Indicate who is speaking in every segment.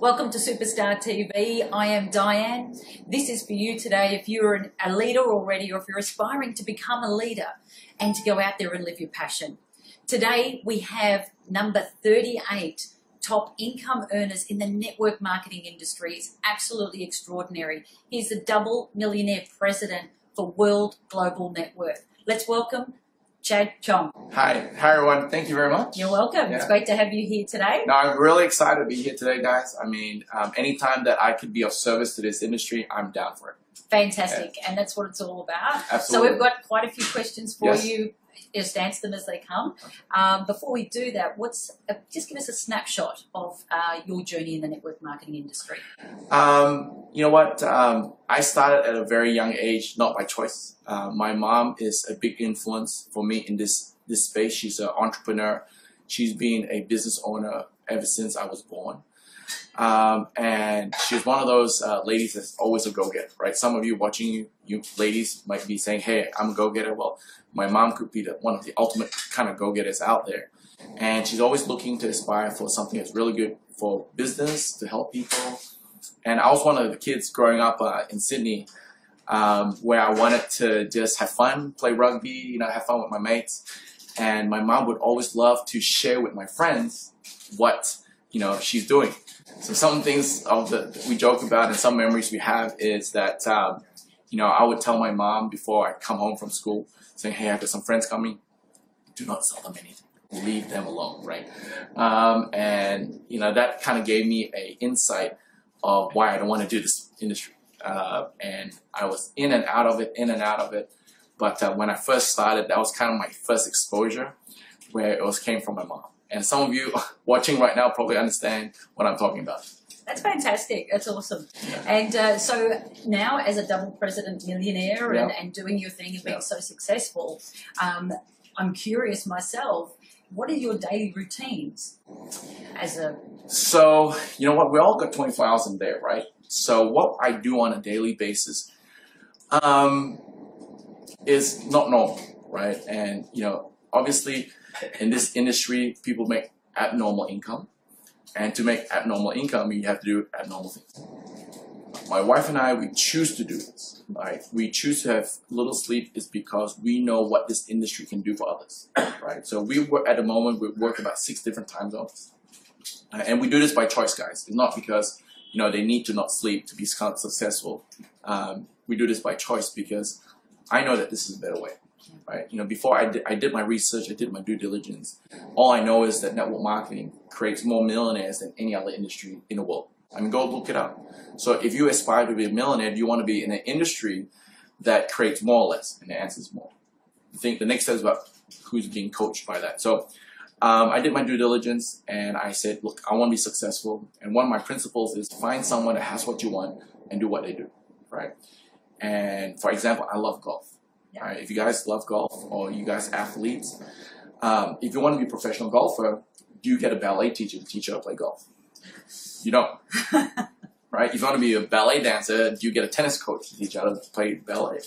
Speaker 1: Welcome to Superstar TV. I am Diane. This is for you today if you're a leader already or if you're aspiring to become a leader and to go out there and live your passion. Today we have number 38 top income earners in the network marketing industry. It's absolutely extraordinary. He's the double millionaire president for World Global Net Worth. Let's welcome Chong.
Speaker 2: Hi everyone. Thank you very much.
Speaker 1: You're welcome. Yeah. It's great to have you here today.
Speaker 2: No, I'm really excited to be here today, guys. I mean, anytime that I could be of service to this industry, I'm down for it.
Speaker 1: Fantastic,
Speaker 2: yeah.
Speaker 1: And that's what it's all about.
Speaker 2: Absolutely.
Speaker 1: So we've got quite a few questions for you. Just answer them as they come. Before we do that, just give us a snapshot of your journey in the network marketing industry.
Speaker 2: You know what? I started at a very young age, not by choice. My mom is a big influence for me in this space. She's an entrepreneur. She's been a business owner ever since I was born. And she's one of those ladies that's always a go-getter, right? Some of you watching, you ladies might be saying, hey, I'm a go-getter. Well, my mom could be one of the ultimate kind of go-getters out there. And she's always looking to aspire for something that's really good for business, to help people. And I was one of the kids growing up in Sydney where I wanted to just have fun, play rugby, have fun with my mates. And my mom would always love to share with my friends what, she's doing. So some things we joke about and some memories we have is that, I would tell my mom before I come home from school, saying, hey, I got some friends coming. Do not sell them anything. Leave them alone, right? And, that kind of gave me an insight of why I don't want to do this industry. And I was in and out of it. But when I first started, that was kind of my first exposure where it came from my mom. And some of you watching right now probably understand what I'm talking about.
Speaker 1: That's fantastic. That's awesome.
Speaker 2: Yeah.
Speaker 1: And so now as a double president millionaire and doing your thing and being so successful, I'm curious myself, what are your daily routines
Speaker 2: So, you know what? We all got 24 hours in there, right? So what I do on a daily basis is not normal, right? And, obviously in this industry, people make abnormal income. And to make abnormal income, you have to do abnormal things. My wife and I, we choose to do this. Right? We choose to have little sleep is because we know what this industry can do for others. Right? So we work at the moment, we work about 6 different time zones. And we do this by choice, guys. It's not because, they need to not sleep to be successful. We do this by choice because I know that this is a better way. Right? Before I did my research, I did my due diligence. All I know is that network marketing creates more millionaires than any other industry in the world. I mean, go look it up. So if you aspire to be a millionaire, do you want to be in an industry that creates more or less? And the answer is more. I think the next step is about who's being coached by that. So I did my due diligence and I said, look, I want to be successful. And one of my principles is find someone that has what you want and do what they do. Right? And for example, I love golf. Yeah. Right? If you guys love golf or you guys athletes, if you want to be a professional golfer, do you get a ballet teacher to teach you how to play golf? You don't. Right? If you want to be a ballet dancer, do you get a tennis coach to teach you how to play ballet?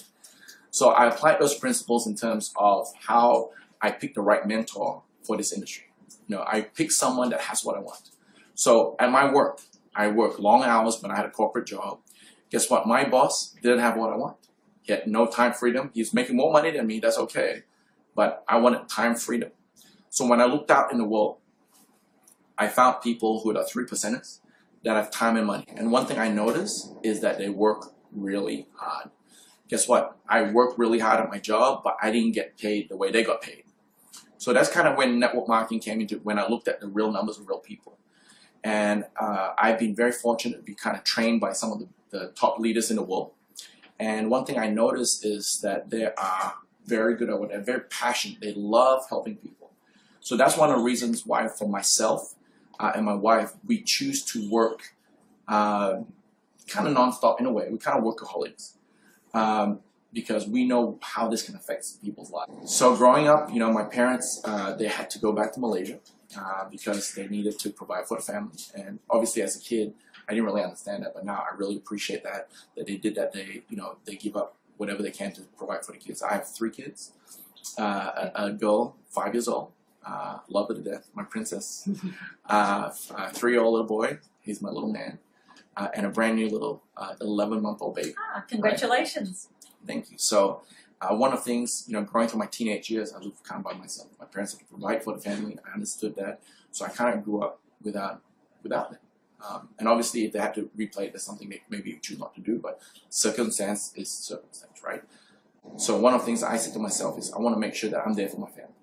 Speaker 2: So I applied those principles in terms of how I pick the right mentor for this industry. I pick someone that has what I want. So at my work, I work long hours when I had a corporate job. Guess what? My boss didn't have what I want. He had no time freedom. He's making more money than me. That's okay. But I wanted time freedom. So when I looked out in the world, I found people who are 3%ers that have time and money. And one thing I noticed is that they work really hard. Guess what? I worked really hard at my job, but I didn't get paid the way they got paid. So that's kind of when network marketing came into, when I looked at the real numbers of real people. And I've been very fortunate to be kind of trained by some of the top leaders in the world. And one thing I noticed is that they are very good at what they're very passionate. They love helping people. So that's one of the reasons why for myself and my wife, we choose to work kind of nonstop in a way. We kind of workaholics because we know how this can affect people's lives. So growing up, my parents, they had to go back to Malaysia because they needed to provide for the family. And obviously as a kid, I didn't really understand that, but now I really appreciate that they did that. They give up whatever they can to provide for the kids. I have 3 kids, a girl, 5 years old, love her to death, my princess, a 3-year-old little boy, He's my little man. And a brand new little 11-month-old baby.
Speaker 1: Congratulations.
Speaker 2: Right? Thank you. So one of the things, growing through my teenage years, I lived kind of by myself. My parents had to provide for the family. I understood that. So I kind of grew up without them. And obviously, if they had to replay it, there's something they maybe choose not to do, but circumstance is circumstance, right? So one of the things I said to myself is I want to make sure that I'm there for my family,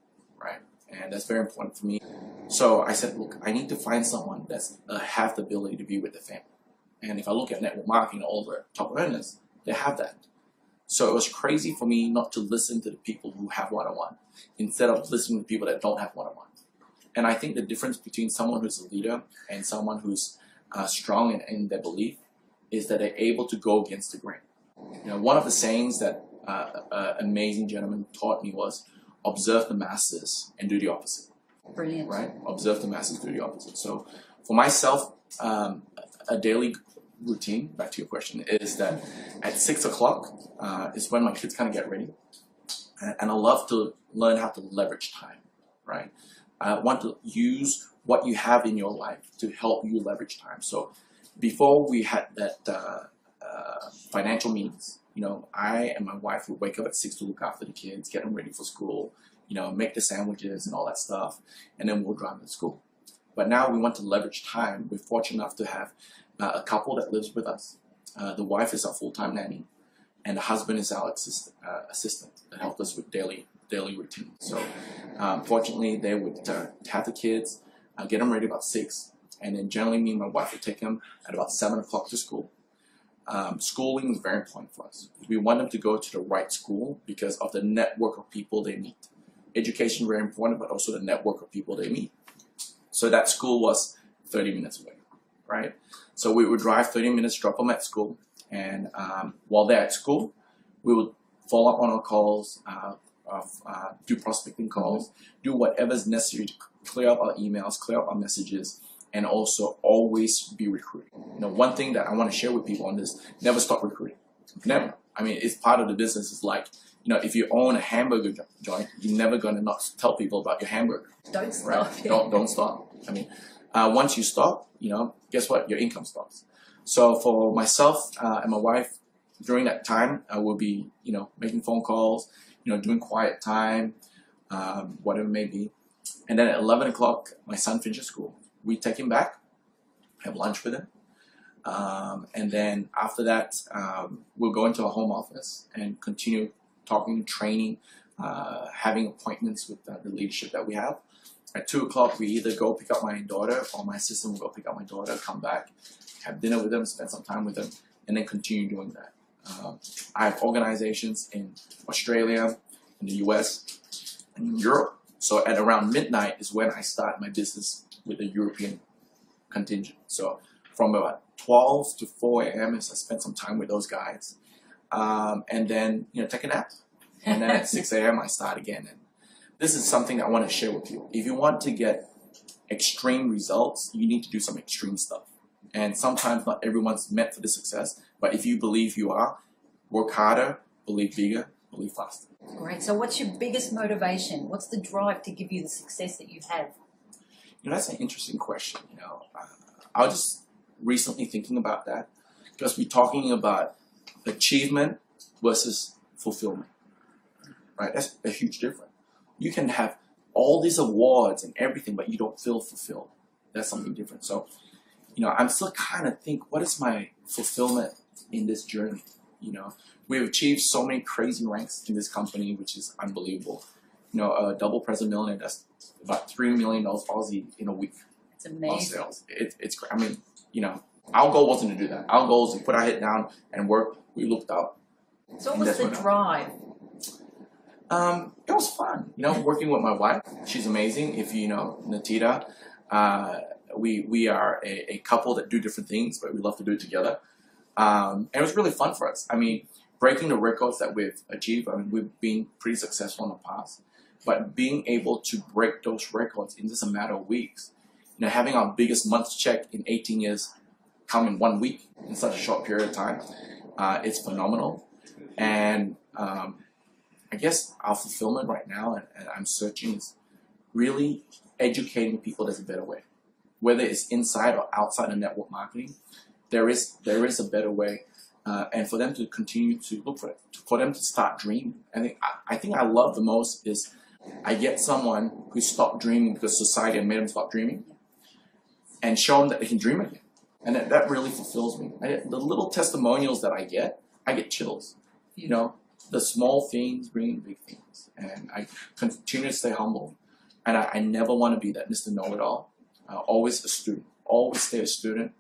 Speaker 2: right? And that's very important for me. So I said, look, I need to find someone that's have the ability to be with the family. And if I look at network marketing, all the top earners, they have that. So it was crazy for me not to listen to the people who have what I want, instead of listening to people that don't have what I want. And I think the difference between someone who's a leader and someone who's strong in their belief is that they're able to go against the grain. One of the sayings that an amazing gentleman taught me was, observe the masses and do the opposite.
Speaker 1: Brilliant.
Speaker 2: Right? Observe the masses, do the opposite. So for myself, a daily routine, back to your question, is that at 6 o'clock is when my kids kind of get ready. And I love to learn how to leverage time, right? I want to use what you have in your life to help you leverage time. So before we had that financial means, I and my wife would wake up at 6 to look after the kids, get them ready for school, make the sandwiches and all that stuff, and then we'll drive them to school. But now we want to leverage time. We're fortunate enough to have a couple that lives with us. The wife is our full-time nanny, and the husband is our assistant that helps us with daily routine. So fortunately, they would have the kids, get them ready about 6, and then generally me and my wife would take them at about 7 o'clock to school. Schooling is very important for us. We want them to go to the right school because of the network of people they meet. Education is very important, but also the network of people they meet. So that school was 30 minutes away, right? So we would drive 30 minutes, drop them at school, and while they're at school, we would follow up on our calls, do prospecting calls, do whatever's necessary to clear up our emails, clear up our messages, and also always be recruiting. One thing that I want to share with people on this, never stop recruiting. Never. I mean, it's part of the business. It's like, if you own a hamburger joint, you're never going to not tell people about your hamburger.
Speaker 1: Don't stop.
Speaker 2: Right? Don't stop. I mean, once you stop, guess what? Your income stops. So for myself and my wife, during that time, I will be, making phone calls, doing quiet time, whatever it may be. And then at 11 o'clock, my son finishes school. We take him back, have lunch with him. And then after that, we'll go into our home office and continue talking, training, having appointments with the leadership that we have. At 2 o'clock, we either go pick up my daughter or my assistant will go pick up my daughter, come back, have dinner with them, spend some time with them, and then continue doing that. I have organizations in Australia, in the US, and in Europe. So at around midnight is when I start my business with the European contingent. So from about 12 to 4 a.m. is I spend some time with those guys. And then, take a nap. And then at 6 a.m. I start again. And this is something I want to share with you. If you want to get extreme results, you need to do some extreme stuff. And sometimes not everyone's meant for this success, but if you believe you are, work harder, believe bigger, believe faster.
Speaker 1: Great. So what's your biggest motivation? What's the drive to give you the success that you have?
Speaker 2: That's an interesting question. I was just recently thinking about that because we're talking about achievement versus fulfillment, right? That's a huge difference. You can have all these awards and everything, but you don't feel fulfilled. That's something different. So, I'm still kind of think, what is my fulfillment in this journey? We've achieved so many crazy ranks in this company, which is unbelievable. A double president millionaire, that's about $3 million Aussie in a week.
Speaker 1: It's amazing.
Speaker 2: On sales. It's I mean, our goal wasn't to do that. Our goal was to put our head down and work. We looked up. So
Speaker 1: what was the drive?
Speaker 2: It was fun, working with my wife. She's amazing. If you know Nattida, we are a couple that do different things, but we love to do it together. And it was really fun for us. I mean, breaking the records that we've achieved, we've been pretty successful in the past. But being able to break those records in just a matter of weeks, having our biggest month check in 18 years come in 1 week in such a short period of time, it's phenomenal. And I guess our fulfillment right now, and I'm searching, is really educating people there's a better way. whether it's inside or outside of network marketing, there is a better way, and for them to continue to look for it, for them to start dreaming. I think I love the most is I get someone who stopped dreaming because society had made them stop dreaming, and show them that they can dream again, and that really fulfills me. The little testimonials that I get chills. You know, the small things bring big things, and I continue to stay humble, and I never want to be that Mr. Know-it-all. Always a student, always stay a student,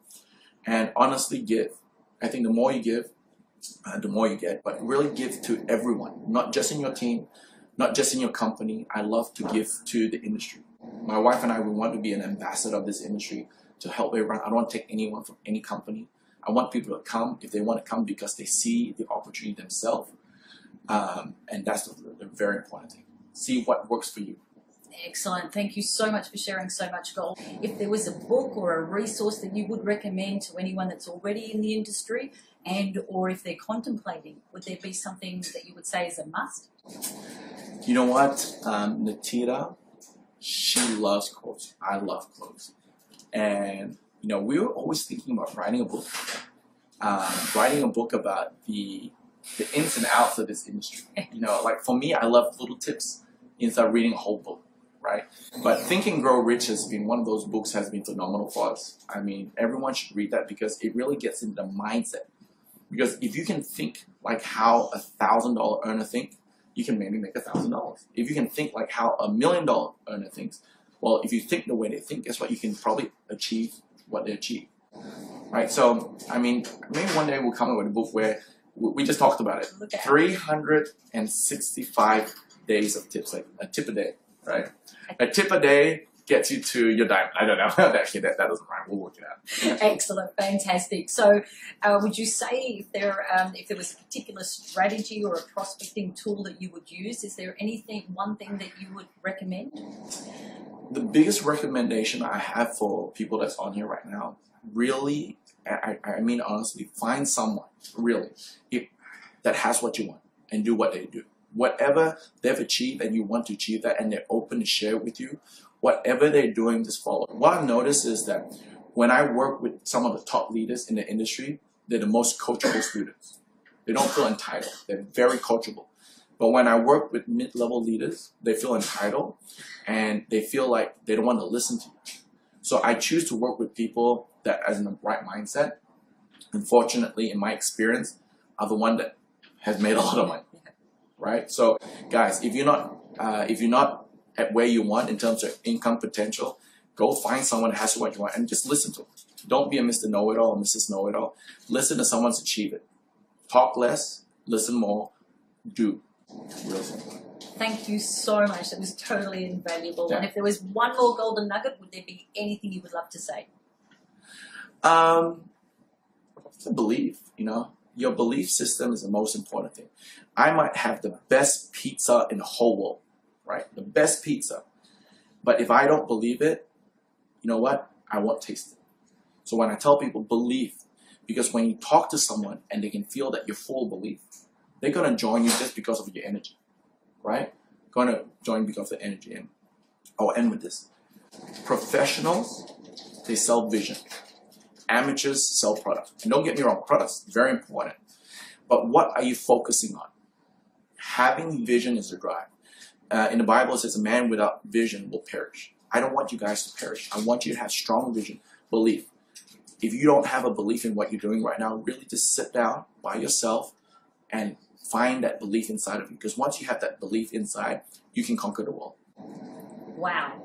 Speaker 2: and honestly give. I think the more you give, the more you get, but really give to everyone, not just in your team, not just in your company. I love to give to the industry. My wife and I, we want to be an ambassador of this industry to help everyone. I don't want to take anyone from any company. I want people to come if they want to come because they see the opportunity themselves, and that's the very important thing. See what works for you.
Speaker 1: Excellent. Thank you so much for sharing so much gold. If there was a book or a resource that you would recommend to anyone that's already in the industry, and or if they're contemplating, would there be something that you would say is a must?
Speaker 2: You know what? Nattida, she loves quotes. I love quotes. And, you know, we were always thinking about writing a book. Writing a book about the ins and outs of this industry. You know, like for me, I love little tips instead of reading a whole book. Right? But Think and Grow Rich has been one of those books has been phenomenal for us. I mean, everyone should read that because it really gets into the mindset. Because if you can think like how a $1,000 earner thinks, you can maybe make $1,000. If you can think like how a $1 million earner thinks, well, if you think the way they think, guess what? You can probably achieve what they achieve. Right? So, I mean, maybe one day we'll come up with a book where we just talked about it. 365 days of tips, like a tip a day. Right? A tip a day gets you to your diamond. I don't know. Actually, that doesn't rhyme. We'll work it out.
Speaker 1: Excellent. Fantastic. So would you say if there was a particular strategy or a prospecting tool that you would use, is there one thing that you would recommend?
Speaker 2: The biggest recommendation I have for people that's on here right now, really, I mean honestly, find someone, really, that has what you want and do what they do. Whatever they've achieved and you want to achieve that and they're open to share with you, whatever they're doing, just follow. What I've noticed is that when I work with some of the top leaders in the industry, they're the most coachable students. They don't feel entitled. They're very coachable. But when I work with mid-level leaders, they feel entitled and they feel like they don't want to listen to you. So I choose to work with people that are in the right mindset. Unfortunately, in my experience, are the one that has made a lot of money. Right? So, guys, if you're not at where you want in terms of income potential, go find someone that has what you want and just listen to them. Don't be a Mr. Know-it-all or Mrs. Know-it-all. Listen to someone's achieve it. Talk less, listen more, do. Real simple.
Speaker 1: Thank you so much. That was totally invaluable.
Speaker 2: Yeah.
Speaker 1: And if there was one more golden nugget, would there be anything you would love to say?
Speaker 2: To believe, you know. Your belief system is the most important thing. I might have the best pizza in the whole world, right? The best pizza. But if I don't believe it, you know what? I won't taste it. So when I tell people believe, because when you talk to someone and they can feel that you're full of belief, they're going to join you just because of your energy, right? Going to join because of the energy. And I'll end with this. Professionals, they sell vision. Amateurs sell products. And don't get me wrong, products, very important. But what are you focusing on? Having vision is the drive. In the Bible, it says a man without vision will perish. I don't want you guys to perish. I want you to have strong vision, belief. If you don't have a belief in what you're doing right now, really just sit down by yourself and find that belief inside of you. Because once you have that belief inside, you can conquer the world.
Speaker 1: Wow.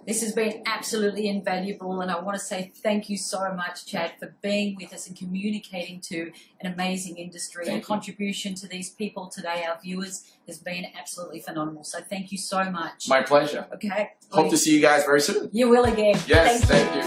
Speaker 1: This has been absolutely invaluable, and I want to say thank you so much, Chad, for being with us and communicating to an amazing industry. Your contribution to these people today, our viewers, has been absolutely phenomenal. So thank you so much.
Speaker 2: My pleasure.
Speaker 1: Okay.
Speaker 2: Hope to see you guys very soon.
Speaker 1: You will again.
Speaker 2: Yes, thank you.